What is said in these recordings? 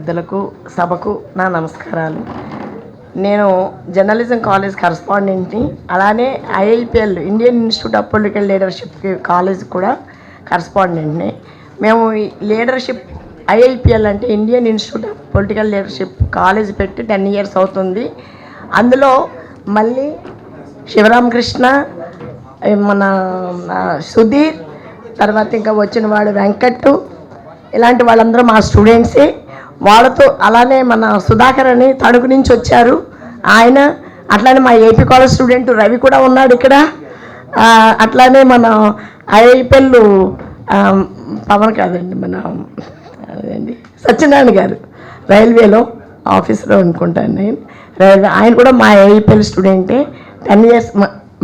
పెద్దలకు సభకు నా నమస్కారాలు. నేను జర్నలిజం కాలేజ్ కరస్పాండెంట్ని, అలానే IIPL Indian Institute of Political Leadership college కూడా కరస్పాండెంట్ని. మేము లీడర్షిప్ ఐఐపిఎల్ అంటే Indian Institute of Political Leadership college పెట్టి 10 years అవుతుంది. అందులో మళ్ళీ శివరామకృష్ణ, మన సుధీర్, తర్వాత ఇంకా వచ్చిన వాడు వెంకట్, ఇలాంటి వాళ్ళందరూ మా స్టూడెంట్సే. వాళ్ళతో అలానే మన సుధాకర్ అని తణుకు నుంచి వచ్చారు ఆయన, అట్లానే మా ఏపీ కాలేజ్ స్టూడెంట్ రవి కూడా ఉన్నాడు ఇక్కడ. అట్లానే మన ఐఐపిఎల్ పవన్ కాదండి, మన అదండి సత్యనారాయణ గారు రైల్వేలో ఆఫీసర్ అనుకుంటాను నేను, రైల్వే ఆయన కూడా మా ఐఐపిఎల్ స్టూడెంటే. 10 years.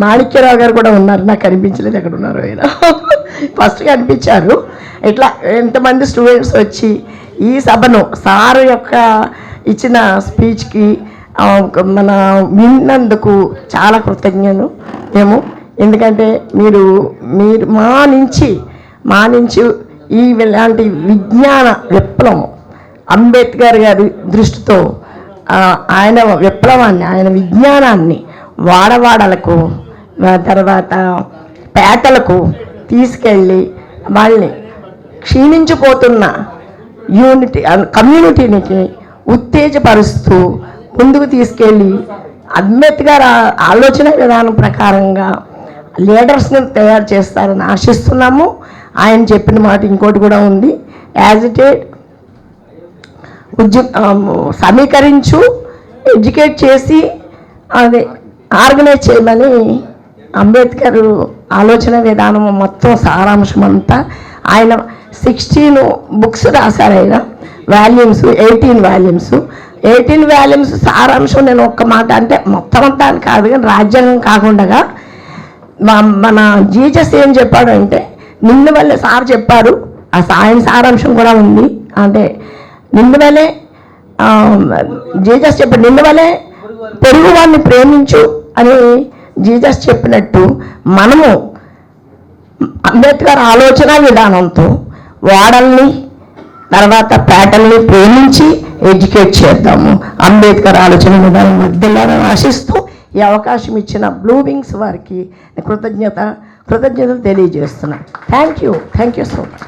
మాణిక్యరావు గారు కూడా ఉన్నారు, నాకు కనిపించలేదు, ఎక్కడ ఉన్నారు ఆయన ఫస్ట్ కనిపించారు. ఇట్లా ఎంతమంది స్టూడెంట్స్ వచ్చి ఈ సభను సారు యొక్క ఇచ్చిన స్పీచ్కి మన విన్నందుకు చాలా కృతజ్ఞను మేము. ఎందుకంటే మీరు మా నుంచి ఈ ఇలాంటి విజ్ఞాన విప్లవం అంబేద్కర్ గారి దృష్టితో ఆయన విప్లవాన్ని, ఆయన విజ్ఞానాన్ని వాడవాడలకు, తర్వాత పేటలకు తీసుకెళ్ళి వాళ్ళని క్షీణించిపోతున్న కమ్యూనిటీనికి ఉత్తేజపరుస్తూ ముందుకు తీసుకెళ్ళి అంబేద్కర్ ఆలోచన విధానం ప్రకారంగా లీడర్స్ని తయారు చేస్తారని ఆశిస్తున్నాము. ఆయన చెప్పిన మాట ఇంకోటి కూడా ఉంది, యాజిటేట్, సమీకరించు, ఎడ్యుకేట్ చేసి అది ఆర్గనైజ్ చేయమని అంబేద్కర్ ఆలోచన విధానం మొత్తం సారాంశం అంతా ఆయన 16 books రాశారు. ఆయన వాల్యూమ్స్ 18 వాల్యూమ్స్ సారాంశం. నేను ఒక్క మాట అంటే మొత్తం అంతా అని కాదు, కానీ రాజ్యాంగం కాకుండా మన జీజస్ ఏం చెప్పాడు అంటే, నిన్ను వల్లే సార్ చెప్పారు, ఆయన సారాంశం కూడా ఉంది. అంటే నిన్ను వల్లే జీజస్ చెప్పాడు, నిన్ను వల్లే పొరుగు వాడిని ప్రేమించు అని జీజస్ చెప్పినట్టు మనము అంబేద్కర్ ఆలోచన విధానంతో వాడల్ని, తర్వాత పేటల్ని ప్రేమించి ఎడ్యుకేట్ చేద్దాము. అంబేద్కర్ ఆలోచన విధానం మధ్యలో ఆశిస్తూ ఈ అవకాశం ఇచ్చిన బ్లూ వింగ్స్ వారికి కృతజ్ఞతలు తెలియజేస్తున్నాను. Thank you so much.